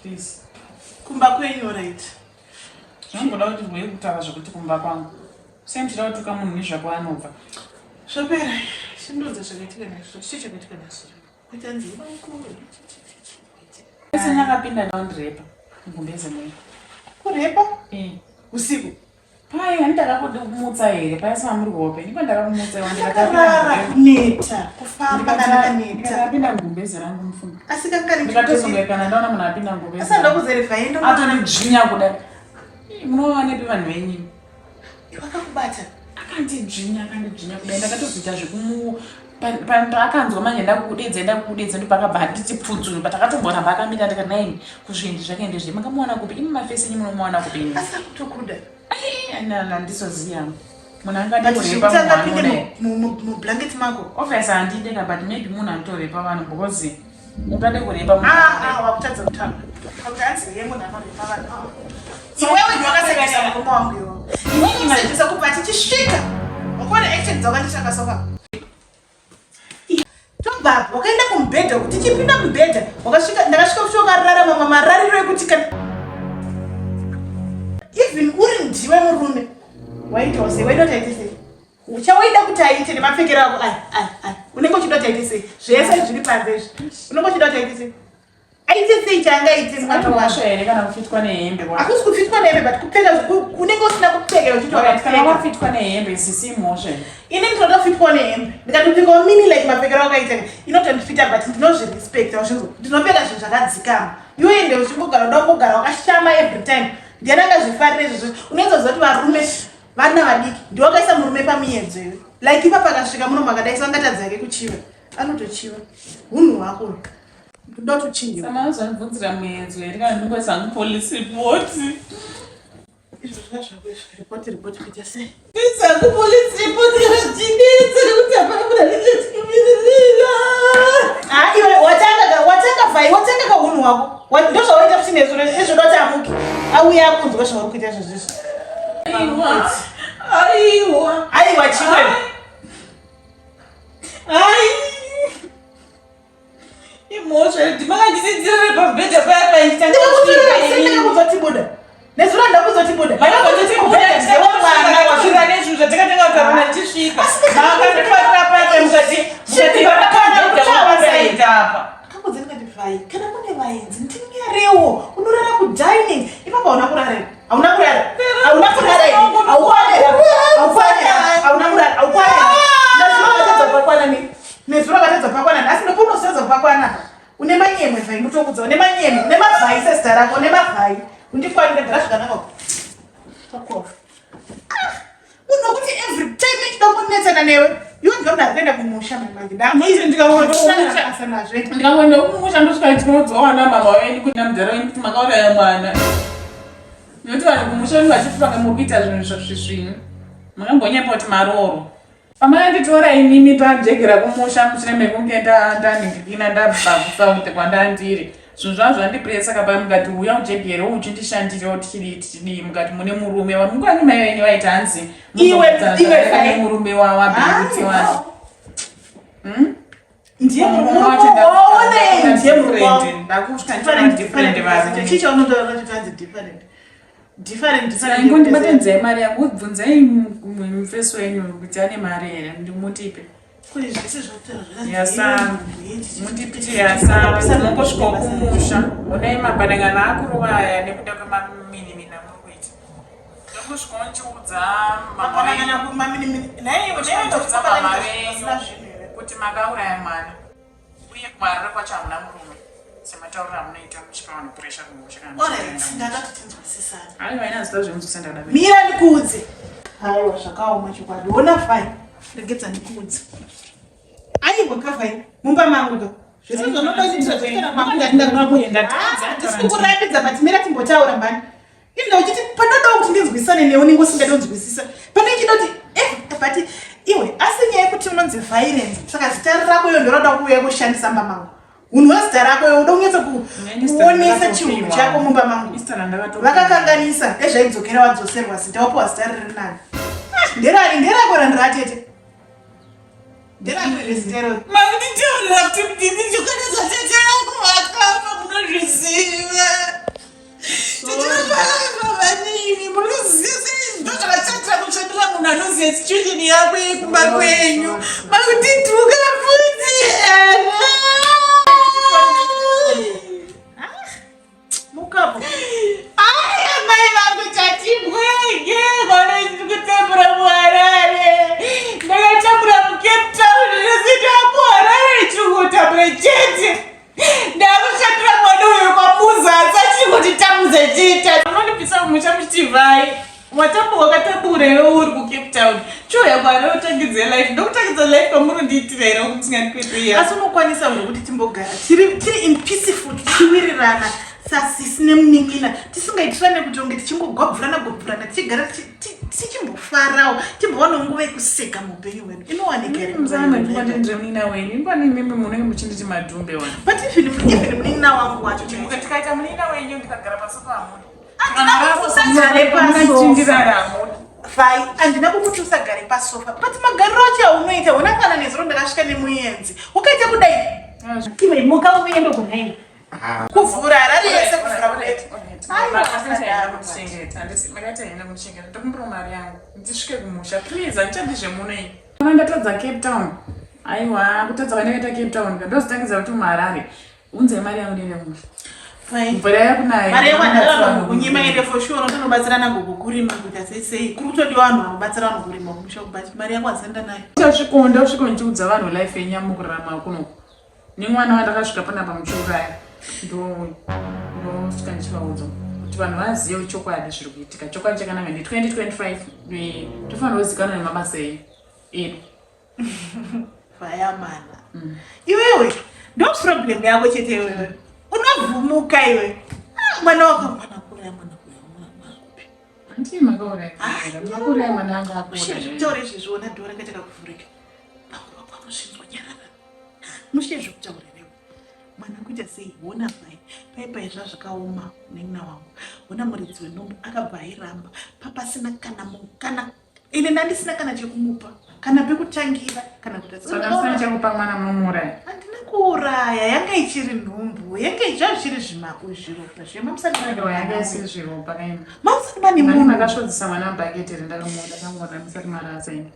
Please. Kumba kwenyu right. Zvangoda kuti wewe kutaura zvokuti kumba kwangu. Sendira kuti kamunhu nezvakwanobva. Zvapera. Sindodza zvakaitika nazvo. Chichakaitika nazvo. Kuita nzima mukuru. Ese nakapinda ndaundirepa. Ngumbeze mwe. Kurepa? Usiku. Pai handakakumutsa here. Pai samuri hope. Ndiko ndakakumutsa wandakapinda. Neta. Kufamba kana neta. Ndakapinda ngumbeze rangu mufunga. Asikakari. Ndikatozongekana ndaona munhu apinda ngumbeze. Asanda kuzereva endo. Atonidzinya kuda. Munowana nepi vanhu venyu. Wakakubata. Akandidzinya kuda. Ndakatozoita zvekumu akanzwa manje ndakudedza ndopakabva ndichipfudzunu patakatombona akamira ndikati naini kuzvinji zvakaende zviri makamuwana kupi imi mafesi enyu munomuwana kupi asa kutokuda handisoziya munhu angadirepa mublanketi mako office handideka but maybe munhu anotorepa vanhu because utade kurepa wakutadza kutamba autanzi yemunhu anorepa vanhu iwewe ndiwakasekesa mukoma wangu iwo inini masendisa kubva tichisvika wakona action dzawakandishakasoka Toba, wakaenda kumbedha kuti tichipinda kumbedha ndakasvika kuti wakarara mamwe marariro ekuti kana even uri ndiwe murume waitawo sei waida kuti aite sei uchawaida kuti aite nemapfekero ako unenge uchida kuti aite sei zvese zviri panze izvi unenge uchida kuti aite sei aite sei chaangaite mwana washo here kana kufitwa nehembe hakusi kufitwa nehembe but kupfeka unenge usina kupfeka uchiti wakapfeka wafitwa nehembe sisi motion ini ndinoda kufitwa nehembe ndikatopfekawo mini like mapfekero akaita inotondifita but ndinozvirespecta uchinzo ndinopfeka zvinhu zvakadzikama iwe ende uchimbogara uda kugara wakashama every time ndiananga zvifarire izvozvo unozoziva kuti varume vana vadiki ndiwakaisa murume pamuyedzo iwe like ipa pakasvika muno makadaisa angatadzi yake kuchiva anotochiva hunhu hwako ndoda kuchinja samazvanibvunzira muyedzo here kana ndingoisa police report izvo zvazvako kuita sei izangu police report yazvichinetsa nekuti hapana kuna nechechikumirira iwe watanga kahunhu hwako ndozvawaita kuchinezvo izvoda kuti amuke auya akunzwa zvauri kuita zvozvizvo aiwa chimwe imosha ndimakandisidzirire pabhedha paya paindikakuzoti nezura ndakuzoti wazvira nezvinhu zvatakatenga kutavana tichisvika makandifarira paya mukatiaaapa kakuzendikandivhai kana kune vaenzi ndinyarewo unorara kudining ipapa hauna kurara nezuro vatedza pakwana asi ndokunosedza pakwana une manyemwe vhai mutokudza une manyemwe une mavhai sezita rako une mavhai undikwanire dhara zvakanaka takofa munhu wekuti every time echida kunetsana newe iwe ndikamuda kuenda kumusha manje ndikaenda kumusha ndosvika ndinodzowana mama wenyu kuti namudhara wenyu kuti makauraya mwana nokuti vanhu kumusha vanhu vachifunga mukuita zvinhu zvisvinu makambonyapa kuti maroro pamanditora inini tajegera kumusha mushure mekunge ndaningikina ndabvakusaute kwandandiri zvinhu zvavo zvandipuresa saka pamukati uya ujegere uchindishandira tichidii mukati mune murume mungani mai wenyu vaita hanzi iwe murume wabhiuti wacho ndiye ndibate mari yangu bvunzai mufesi wenyu kuti ane mari here ndimutipe mundipiti yasa nongosvika kumusha unai mabanangana akurovaya nekuda kwemaminimina muri kuita kushikonchiudza kuti makauraya mwana uye kumarira kwacho hamuna murume sematauriro amunoita muchipa vanhu puresha kumushaiva zita zvemuzosendaada mira ndikuudze aiwa zvakaoma chikwadi ona fai regedza ndikuudze aiwa kavai mumba mangu ndisikukurambidza but mira timbotaura mbani inda uchiti panodawo kuti ndinzwisane newe ninge usingadonzwisisa pane chidoti but iwe asi nyaya yekuti unonzi violence saka zita rako iyo ndoroda kuuya kushandisa mumba mangu unhu wezita rako iyo uda kunyatsa kuonesa chiunhu chako mumba mangu vakakanganisa ezvaidzokera wadzoserwa zita wapiwa zita riri nani nderari nderako randiratete nderakwerezitero makunditaurira kuti ndindichokanisa tete yangu vakafa munozviziva titiraavanini munoziva ndo zvakachatira kushandira munhu anoziva situation yako yekumba kwenyu makundituka futi mukapo aya mai vangu tatibwege vanoitikutabura muharare ndakatabura mucape town ndositamuharare chikutabura chete ndakushatira mwana uyo kwamuza asachiri kuti tamuze chita anondipisa mumusha muchitivai watambo wakataburewe uri kucape town chiuya kwari otangidze life ndokutangidza life kwamurondiitira here kuti tingandikwetuya asi unokwanisa uri kuti timbogara tiri in peaceful tichiwirirana sasisi nemunin'ina tisingaitirane kuti unge tichingogobvurana tichigara tichimbofarawo timbowana nguva yekuseka muupenyu hwedu inowanikaimunina wenyu imbanimimi munenge muchinditi madhumbe wani but even munin'ina wangu wacho tikaita munina wenyu ndikagara pasofa hamuni vai handina kukuti usagare pasofa but magariro acho aunoita unakana nezuro ndakasvika nemuenzi wakaita kudai ivemuka uende kunaini kuvhura harari yese kuvhuramakataenda muchengeta ndokumbiro mari yangu ndisvike kumusha please handichandi zvemunei ndatadza cape town aiwa kutadza vanakaita cape town ndozotangidza kuti muharare unzai mari yangu ndiende kumusha mvura yakunayamari yakunyima ende for sure unotonobatsirana ngokukurima kuita seisei kuri kutodi vanhu vanobatsira vanhu kurima kumusha but mari yangu hazenda nayo ndasvika ndichiudza vanhu life yenyamu kurarama kunoku nemwana wandakasvika panapa muchiuraya ndosvika ndichivaudza kuti vanhu vazive chokwadi zviri kuitika chokwadi chakanaka ndi 2025 tofanira kuzikana nemabasa edu vayamana iwewe ndo problem yako chete iwewe unovhumuka iwe mwana wako mwana kuraya handii makauraya mwana anga akutaura izvezviona dhora katakakuvhurika mushe zvekutaura newe mwana kuita sei wona vai paipaizva zvakaoma nen'ina wangu wona muridzi wenombo akabva airamba papasina kana ine ndandisina kana chekumupa kana pekutangira kana kutasina chekupa mwana munomuuraya handina kuuraya yanga ichiri nhumbu yanga zvazviri zviropa zvemamusayanga isiri zviropa kaini mausati mane munhu makasvodzisa mwana mubhaketi rendakamona ndisati mari asaini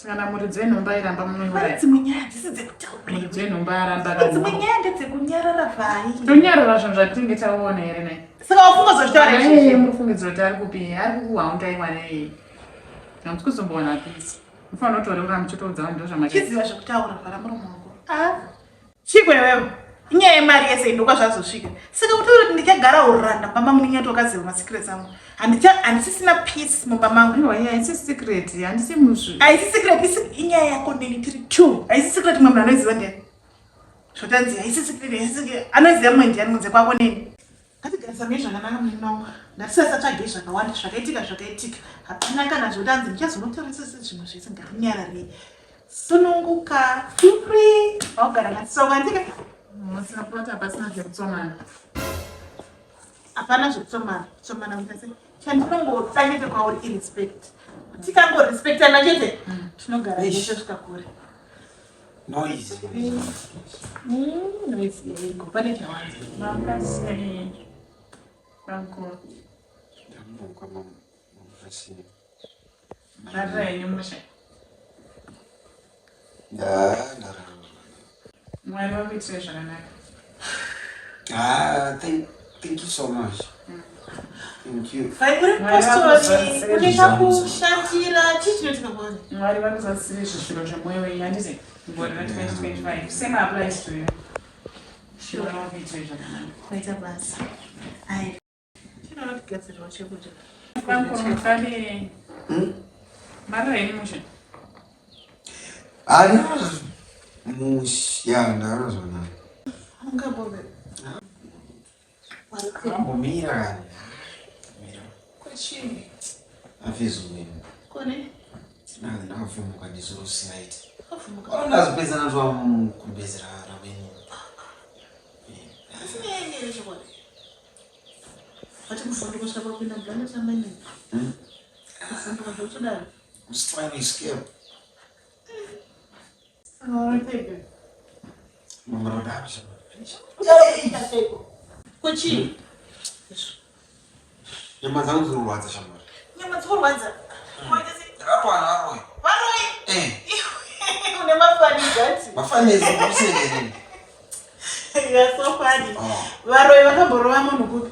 kana muridzi wenhomba airamba munouraya dzimwe nyaya dzisi dzekutaura muridzi wenhomba aramba dzimwe nyaya ndedzekunyarara vai tonyarara zvinhu zvatinenge taona here nai saka wafunga zvazvitaura mufungidziro kuti ari kupi ari kukuhaundai mwana iyeye hamusi kuzombowana pisi mufanira kutoreura muchitoudza vanhu ndozvamachiziva zvekutaura vhara muromo wako chiko iwewe inyaya yemari yese indoka zvazosvika saka kutaura kuti ndichagara uranda mumba muninyato wakaziva masecrets angu handisisina peace mumba mangu haisi secret handisi muzvi haisi secret isi inyaya yako neni tiri two haisi secret mwe munhu anoiziva ndiani zvotanzi haisi secret anoiziva mwe ndiani kunze kwako neni ngatigarisa mei zvakanaka muninangu ndatisasatsvagei zvakawanda zvakaitika hapana kana zvotanzi ndichazonotaurisa sezvimwe zvese ngarinyararei sununguka feel free augara natisongandika musina plot hapasina zvekutsomana hapana zvekutsomana kutsomana kuitase chandinongotsanyete kwauri irespect tikangorespektana chete tinogara ishe svika kure noise yego pane chawanza makasei banko ndamuka mamukasi rarira yenyu musha ndarara mwari vakuitire zvakanaka thank you so much Thank you. Uri postori kunika kushandira chichinotika kwani. Mwari vanozasire zviro zvemwewe yandize ngori na 2025 same applies to you. Sure kuitwe zvakanaka. Kuita basa. Ai. Chinoda kugadzirwa chekudya. Kwamukane mara yeni mushe. Ari ya ndarazona. Ungabobe. Mira. Kuchini. Afizumini. Kone? Nani nakafumuka ndizosight. Kafumuka. Ndazipeza nazwa kumbezera rameni. Sinenge chokole. Ati kufundu kusaba kwenda blanda samene. Kufundu kwa kutodala. I'm just trying to escape. Tebe. Mama rodapsha. Kuchini. Nyama zangu zirwadza shamari. Nyama dzorwadza. Varoi. Varoi. Une mafani gati. Mafani zikusengeni. You're so funny. Varoi vakaborova munhu kupi?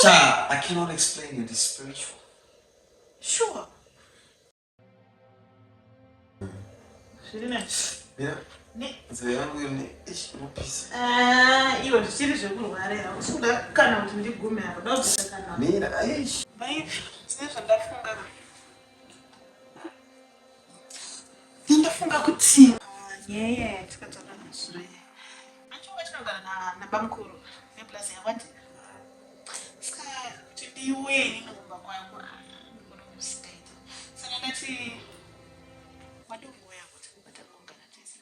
Cha, I cannot explain it. It's spiritual. Sure. Yeah. Ne. Yangu ni peace. Iwe zvichiri zvekurwarira usuda kana kuti ndigume apo ndaudzakana. Mira, aish. Baby, sine zvandafunga. Ndafunga kuti nyaya yatikataura nazvo. Achova chinogara nabamukuru neplazi yawati. Saka kuti ndiwe nekumba kwangu ndikona kusingaita. Saka ndati madongo yako kuti kubata kuungana tese.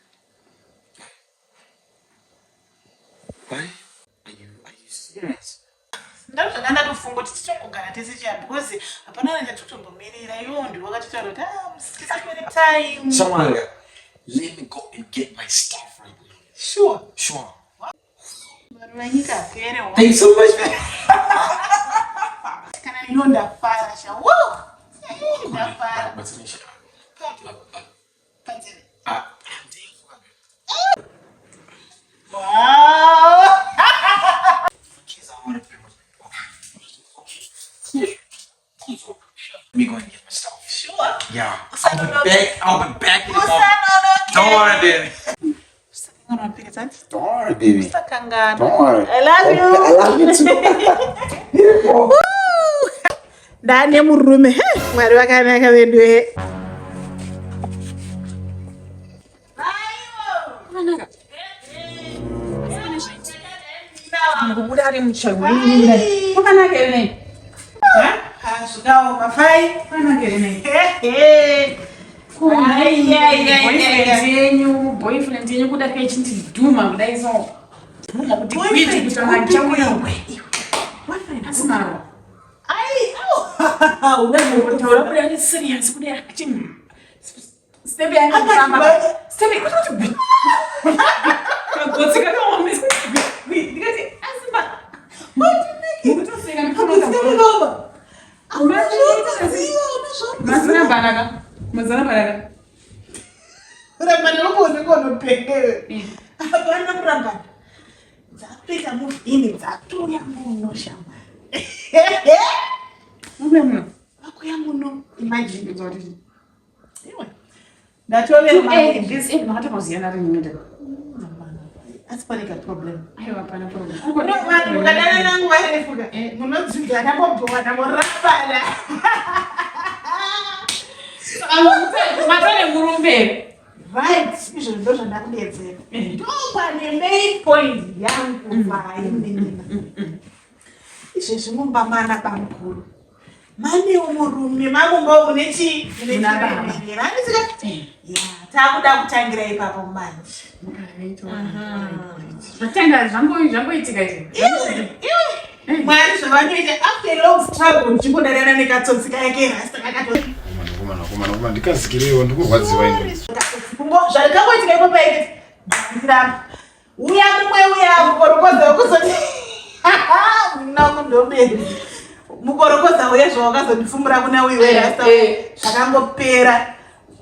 Why? Are you serious? Ndakuzvakanda tofunga kuti tichongogara tese chiyambi because hapana nechatotombomirira iwo ndiwo wakatitaura kuti musikisapere time. Someone, let me go and get my stuff right now. Sure. Sure. Marumanyika apere. Thank you so much, man. Kana nino ndafara sha. Woo! Ndafara. What's the issue? Panzere. Wow. Let me go and get my stuff. Sure. Yeah. I'll be back in a moment. Don't worry, baby. Don't worry, baby. Don't worry. I love you. I love you too. Beautiful. Ndane murume. Mwari wakanaka wedu he. Kubuda ari muchaguri. Kwakanaka ere. Zvikao mafai. Kwakanaka ere. Boyfriend yenyu kuda kai chinti dhuma kudai so. Dhuma kuti kwiti kuti manchamu yawe. Asimaro. Ai, Unamutola kudai ari serious kudai akati. Step yangu kama. Step kuti. Kagotsika kama mimi. Ndikati asima. Ndikutoseka ndikona. Mazana baraka. Mazana baraka. Urambana ukone kono peke. Abana kurambana. Dzapita muvhini dzatuya muno shamba. Muno. Akuya muno. Imagine Zoti. iwe. Ndatove mali. This is not about the other minute. That's a problem. Ayo hapana problem. Ukadana nangu warefuka. Munodzika namobhowa namorambana. Matane murumbe. Right, izvo ndo zvandakudetsera. Ndopane main point yangu painenina. Izvezvi mumba mana bamukuru. Manewo murume mamumba une chii? Takuda kutangira ipapo manje. Zvatanga zvamboitika izvi. Iwe Mwari zvavanoita after long struggle chimbodadana nekatsotsika yake rasta kakato. Kuma ndikazikirewo ndikurwadziwa ini. Zvarikangoitika ipo paite. Ndira. Uya mumwe uya mukorokodza ukuzoti. Nakundombe. Mukorokodza uya zvawakazondifumura kuna uyu werasta. Zvakangopera.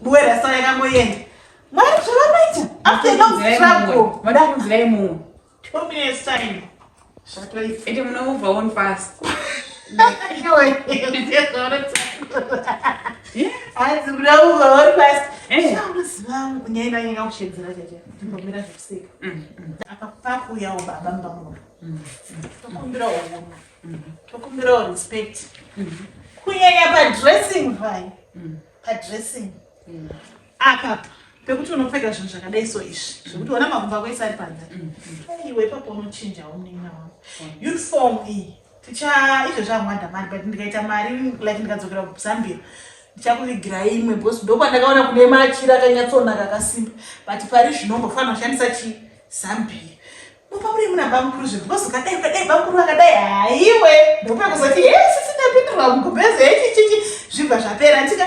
Werasta yakangoenda. Mwari zvavanoita after long struggle. Vada kunzira imu. 2 minutes time. Shatoita. Eti munouvha on fast. Hanzi munouvha on fast. Unoziva kunyaenda nyanga kushedzera chacha. Ndingomira zvekuseka. Apa pakuuyawo baba mbamuno. Tokumbirawo unhu. Tokumbirawo respect. Kunyanya padressing vai. Padressing. Apa pekuti unopfeka zvinhu zvakadai so izvi zvekuti ona makumba ako ese ari panze iwe ipapo unochinjawo munina wavo uniform iyi izvo zvamwanda mari but ndikaita mari like ndikadzokera kuzambia ndichakuvigirai imwe bhosi ndokwandakaona kune machira akanyatsonaka akasimba but pari zvinombofanira kushandisa chizambia mupamuri muna bamukuru zvebhosi ukadai bamukuru akadai haiwe ndopekuzoti sisi ndapindurwa mugobhezi echichichi zvibva zvapera ntika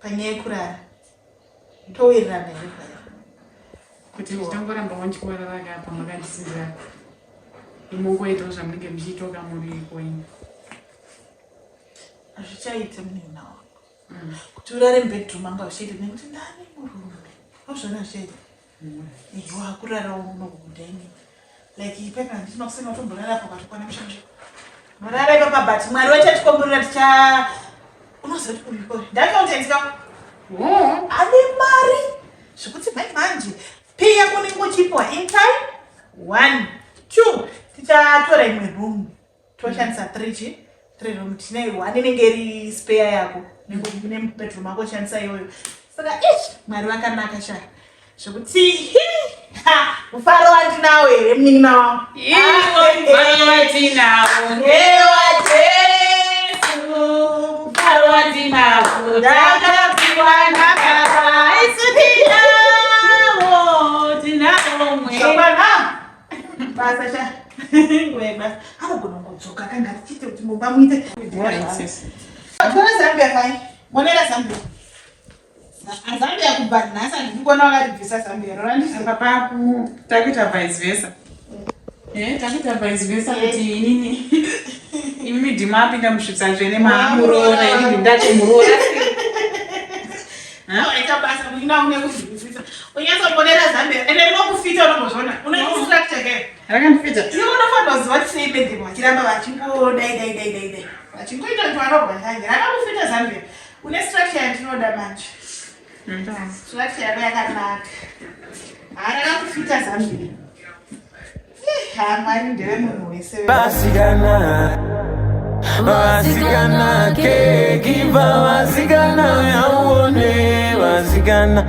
panyaya yekurara ndowirirana here paya kuti nditangoramba wanchikurara apa makandisindira imongoitawo zvamunenge muchiitoka muri kwenyu hazvichaite munina wangu kuti urare mubedroom anga zvichaite nekuti ndani murume azvona zvichaite iwa kurarawo munokudaini like ipepa ndisina kusema utomborara po katokwana mushamsha morara ipapa but mwari wachatikomborera ticha unoziva kuti uiko ndakautenzika ane mari zvekuti manje pay yako unenge uchipiwa in time 1 2 tichatora imwe room toshandisa 3 room tine 1 inenge iri spare yako ne bedroom yako shandisa iyoyo saka mwari wakanaka sha zvekuti mufaro wandinawo here munina wangu mufaro watinawo mufaro wandinawo ndakapiwa nakapa isutinawo tinawo mwebana basa sha weba anogona kudzoka kanga tichite kuti mumba muite tora zambia kai monera zambia Zambia kubva nhasi ndikuona wakatibvisa Zambia rorandisa papa takuita vice versa takuita vice versa kuti inini imi dhima apinda musvitsanzve nemamuroora inini ndatomuroora aita basa muina une kuzivisa unyatsongonera Zambia ende rinokufita unombozviona unostructure ke rakandifita iwe unofanira kuziva kuti sei bedhemo vachiramba vachingodai vachingoita kuti vanobva nyange rakakufita Zambia une structure yatinoda manje structure yako yakanaka harakakufita Zambia hamwari ndeve munhu wese Vaskana ke giva Vaskana yaone Vaskana